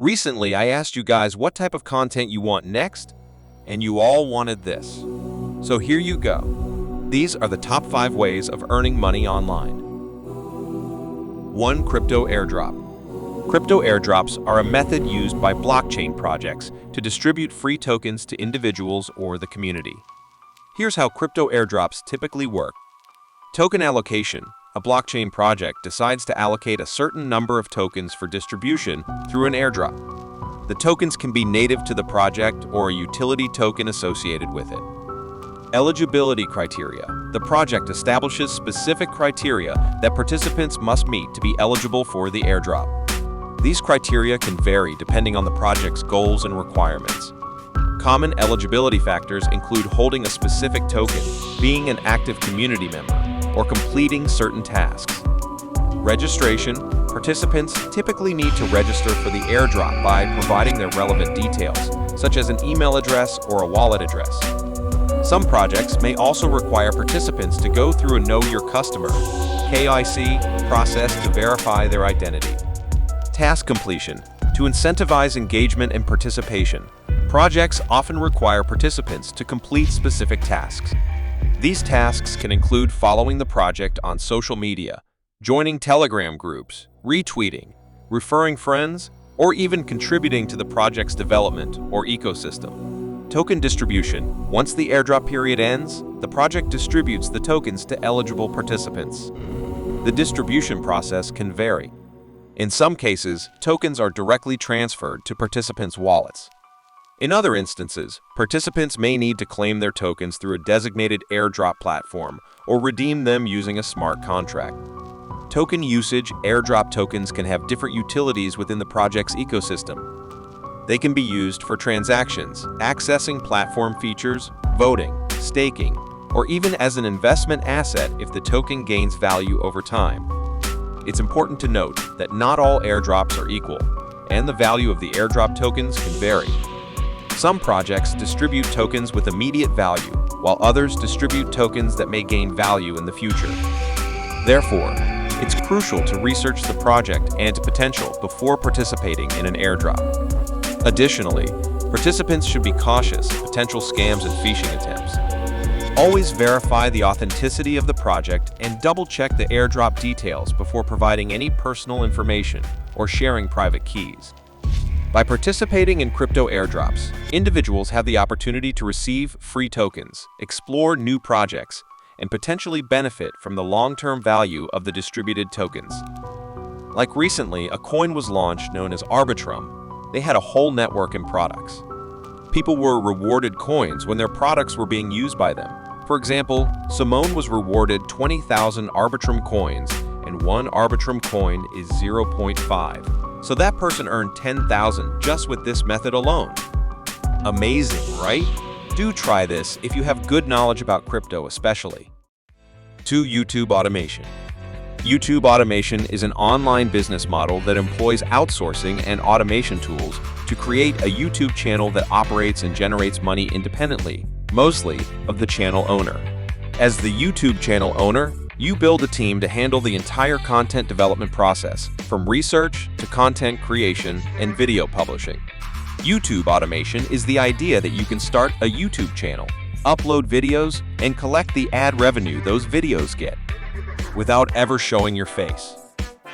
Recently, I asked you guys what type of content you want next, and you all wanted this. So here you go. These are the top 5 ways of earning money online. 1. Crypto airdrop. Crypto airdrops are a method used by blockchain projects to distribute free tokens to individuals or the community. Here's how crypto airdrops typically work. Token allocation. A blockchain project decides to allocate a certain number of tokens for distribution through an airdrop. The tokens can be native to the project or a utility token associated with it. Eligibility criteria. The project establishes specific criteria that participants must meet to be eligible for the airdrop. These criteria can vary depending on the project's goals and requirements. Common eligibility factors include holding a specific token, being an active community member, or completing certain tasks. Registration. Participants typically need to register for the airdrop by providing their relevant details, such as an email address or a wallet address. Some projects may also require participants to go through a Know Your Customer (KYC) process to verify their identity. Task completion. To incentivize engagement and participation, projects often require participants to complete specific tasks. These tasks can include following the project on social media, joining Telegram groups, retweeting, referring friends, or even contributing to the project's development or ecosystem. Token distribution. Once the airdrop period ends, the project distributes the tokens to eligible participants. The distribution process can vary. In some cases, tokens are directly transferred to participants' wallets. In other instances, participants may need to claim their tokens through a designated airdrop platform or redeem them using a smart contract. Token usage. Airdrop tokens can have different utilities within the project's ecosystem. They can be used for transactions, accessing platform features, voting, staking, or even as an investment asset if the token gains value over time. It's important to note that not all airdrops are equal, and the value of the airdrop tokens can vary. Some projects distribute tokens with immediate value, while others distribute tokens that may gain value in the future. Therefore, it's crucial to research the project and potential before participating in an airdrop. Additionally, participants should be cautious of potential scams and phishing attempts. Always verify the authenticity of the project and double-check the airdrop details before providing any personal information or sharing private keys. By participating in crypto airdrops, individuals have the opportunity to receive free tokens, explore new projects, and potentially benefit from the long-term value of the distributed tokens. Like recently, a coin was launched known as Arbitrum. They had a whole network and products. People were rewarded coins when their products were being used by them. For example, Simone was rewarded 20,000 Arbitrum coins, and one Arbitrum coin is 0.5. So that person earned 10,000 just with this method alone. Amazing, right? Do try this if you have good knowledge about crypto especially. 2. YouTube automation. YouTube automation is an online business model that employs outsourcing and automation tools to create a YouTube channel that operates and generates money independently, mostly of the channel owner. As the YouTube channel owner, you build a team to handle the entire content development process, from research to content creation and video publishing. YouTube automation is the idea that you can start a YouTube channel, upload videos, and collect the ad revenue those videos get, without ever showing your face.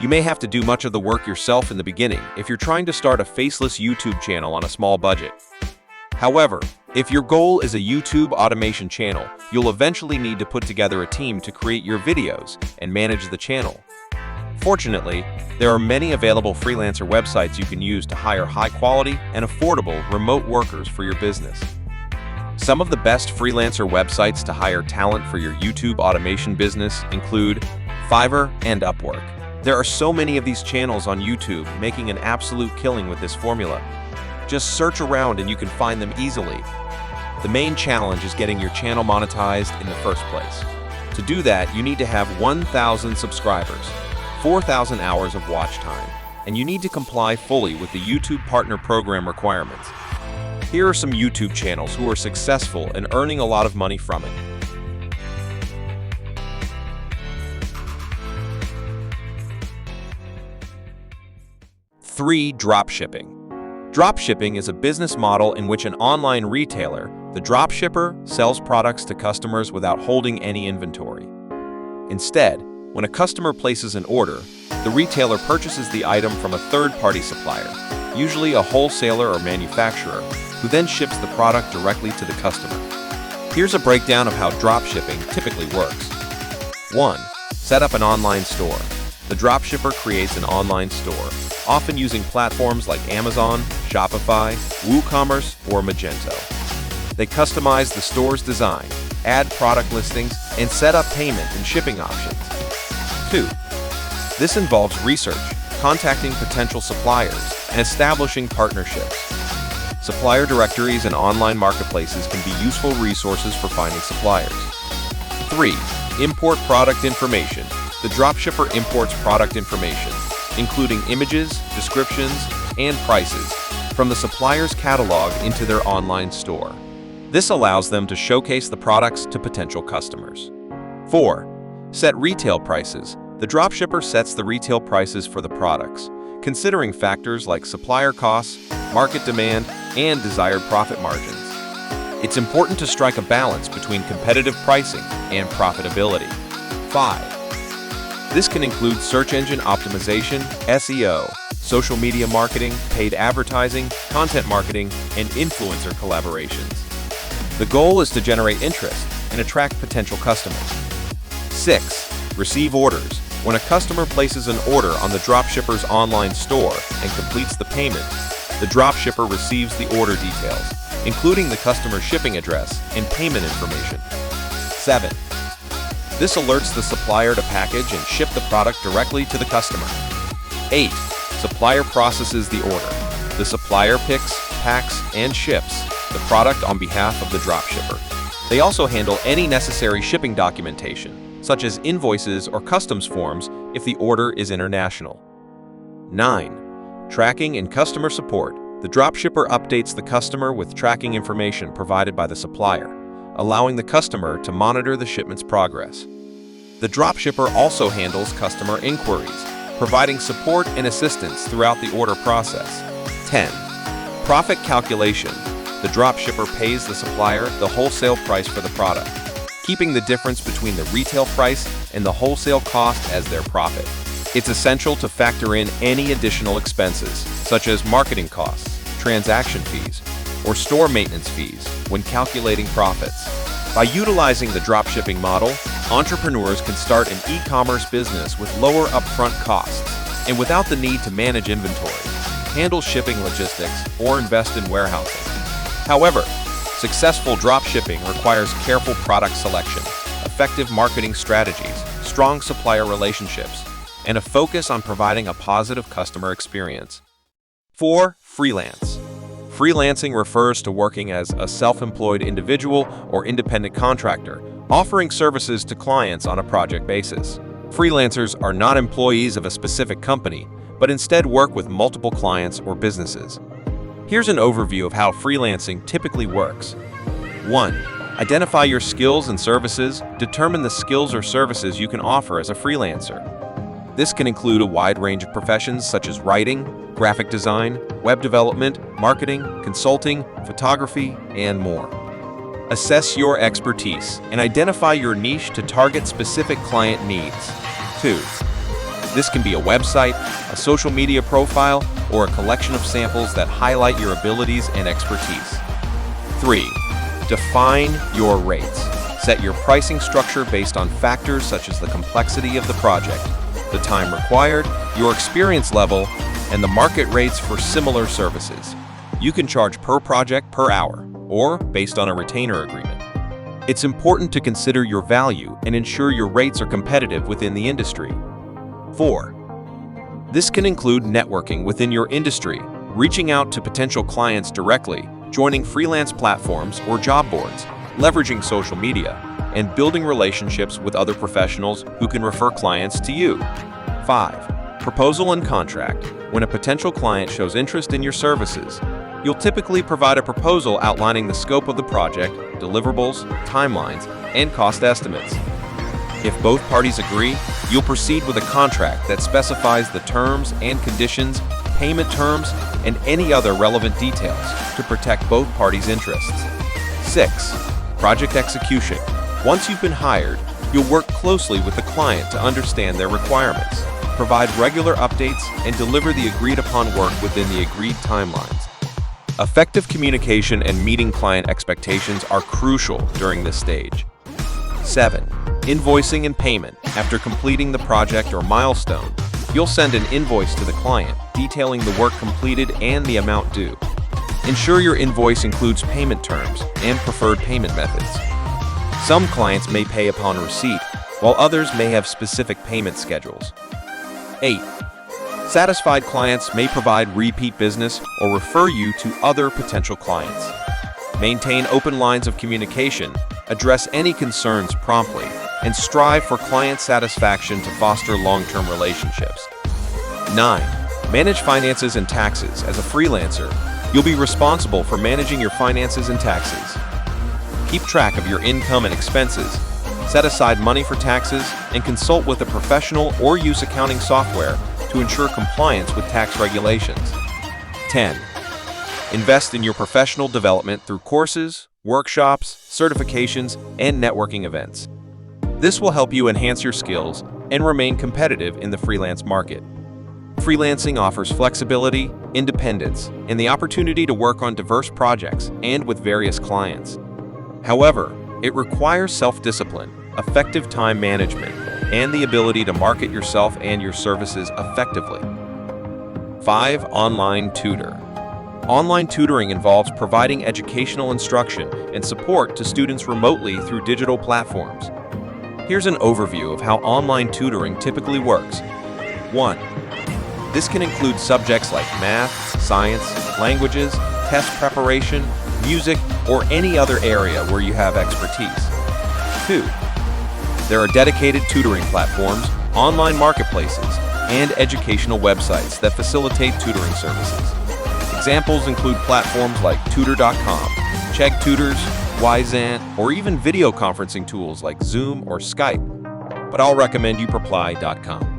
You may have to do much of the work yourself in the beginning if you're trying to start a faceless YouTube channel on a small budget. However, if your goal is a YouTube automation channel, you'll eventually need to put together a team to create your videos and manage the channel. Fortunately, there are many available freelancer websites you can use to hire high-quality and affordable remote workers for your business. Some of the best freelancer websites to hire talent for your YouTube automation business include Fiverr and Upwork. There are so many of these channels on YouTube making an absolute killing with this formula. Just search around and you can find them easily. The main challenge is getting your channel monetized in the first place. To do that, you need to have 1,000 subscribers, 4,000 hours of watch time, and you need to comply fully with the YouTube Partner Program requirements. Here are some YouTube channels who are successful and earning a lot of money from it. 3. Dropshipping. Dropshipping is a business model in which an online retailer, the dropshipper, sells products to customers without holding any inventory. Instead, when a customer places an order, the retailer purchases the item from a third-party supplier, usually a wholesaler or manufacturer, who then ships the product directly to the customer. Here's a breakdown of how dropshipping typically works. 1. Set up an online store. The dropshipper creates an online store, often using platforms like Amazon, Shopify, WooCommerce, or Magento. They customize the store's design, add product listings, and set up payment and shipping options. 2. This involves research, contacting potential suppliers, and establishing partnerships. Supplier directories and online marketplaces can be useful resources for finding suppliers. 3. Import product information. The dropshipper imports product information, including images, descriptions, and prices, from the supplier's catalog into their online store. This allows them to showcase the products to potential customers. 4. Set retail prices. The dropshipper sets the retail prices for the products, considering factors like supplier costs, market demand, and desired profit margins. It's important to strike a balance between competitive pricing and profitability. 5. This can include search engine optimization, SEO, social media marketing, paid advertising, content marketing, and influencer collaborations. The goal is to generate interest and attract potential customers. 6. Receive orders. When a customer places an order on the dropshipper's online store and completes the payment, the dropshipper receives the order details, including the customer's shipping address and payment information. 7. This alerts the supplier to package and ship the product directly to the customer. 8. Supplier processes the order. The supplier picks, packs, and ships the product on behalf of the dropshipper. They also handle any necessary shipping documentation, such as invoices or customs forms if the order is international. 9. Tracking and customer support. The dropshipper updates the customer with tracking information provided by the supplier, allowing the customer to monitor the shipment's progress. The dropshipper also handles customer inquiries, providing support and assistance throughout the order process. 10. Profit calculation. The dropshipper pays the supplier the wholesale price for the product, keeping the difference between the retail price and the wholesale cost as their profit. It's essential to factor in any additional expenses, such as marketing costs, transaction fees, or store maintenance fees when calculating profits. By utilizing the dropshipping model, entrepreneurs can start an e-commerce business with lower upfront costs and without the need to manage inventory, handle shipping logistics, or invest in warehousing. However, successful dropshipping requires careful product selection, effective marketing strategies, strong supplier relationships, and a focus on providing a positive customer experience. 4. Freelance. Freelancing refers to working as a self-employed individual or independent contractor, offering services to clients on a project basis. Freelancers are not employees of a specific company, but instead work with multiple clients or businesses. Here's an overview of how freelancing typically works. 1. Identify your skills and services. Determine the skills or services you can offer as a freelancer. This can include a wide range of professions such as writing, graphic design, web development, marketing, consulting, photography, and more. Assess your expertise and identify your niche to target specific client needs. 2. This can be a website, a social media profile, or a collection of samples that highlight your abilities and expertise. 3. Define your rates. Set your pricing structure based on factors such as the complexity of the project, the time required, your experience level, and the market rates for similar services. You can charge per project per hour, or based on a retainer agreement. It's important to consider your value and ensure your rates are competitive within the industry. 4. This can include networking within your industry, reaching out to potential clients directly, joining freelance platforms or job boards, leveraging social media, and building relationships with other professionals who can refer clients to you. 5. Proposal and contract. When a potential client shows interest in your services, you'll typically provide a proposal outlining the scope of the project, deliverables, timelines, and cost estimates. If both parties agree, you'll proceed with a contract that specifies the terms and conditions payment terms, and any other relevant details to protect both parties' interests. 6. Project execution. Once you've been hired, you'll work closely with the client to understand their requirements, provide regular updates, and deliver the agreed-upon work within the agreed timelines. Effective communication and meeting client expectations are crucial during this stage. 7. Invoicing and payment. After completing the project or milestone, you'll send an invoice to the client detailing the work completed and the amount due. Ensure your invoice includes payment terms and preferred payment methods. Some clients may pay upon receipt, while others may have specific payment schedules. 8. Satisfied clients may provide repeat business or refer you to other potential clients. Maintain open lines of communication, address any concerns promptly, and strive for client satisfaction to foster long-term relationships. 9. Manage finances and taxes. As a freelancer, you'll be responsible for managing your finances and taxes. Keep track of your income and expenses, set aside money for taxes, and consult with a professional or use accounting software to ensure compliance with tax regulations. 10. Invest in your professional development through courses, workshops, certifications, and networking events. This will help you enhance your skills and remain competitive in the freelance market. Freelancing offers flexibility, independence, and the opportunity to work on diverse projects and with various clients. However, it requires self-discipline, effective time management, and the ability to market yourself and your services effectively. 5. Online tutor. Online tutoring involves providing educational instruction and support to students remotely through digital platforms. Here's an overview of how online tutoring typically works. 1. This can include subjects like math, science, languages, test preparation, music, or any other area where you have expertise. 2. There are dedicated tutoring platforms, online marketplaces, and educational websites that facilitate tutoring services. Examples include platforms like tutor.com, Chegg Tutors, Wyzant, or even video conferencing tools like Zoom or Skype. But I'll recommend you apply.com.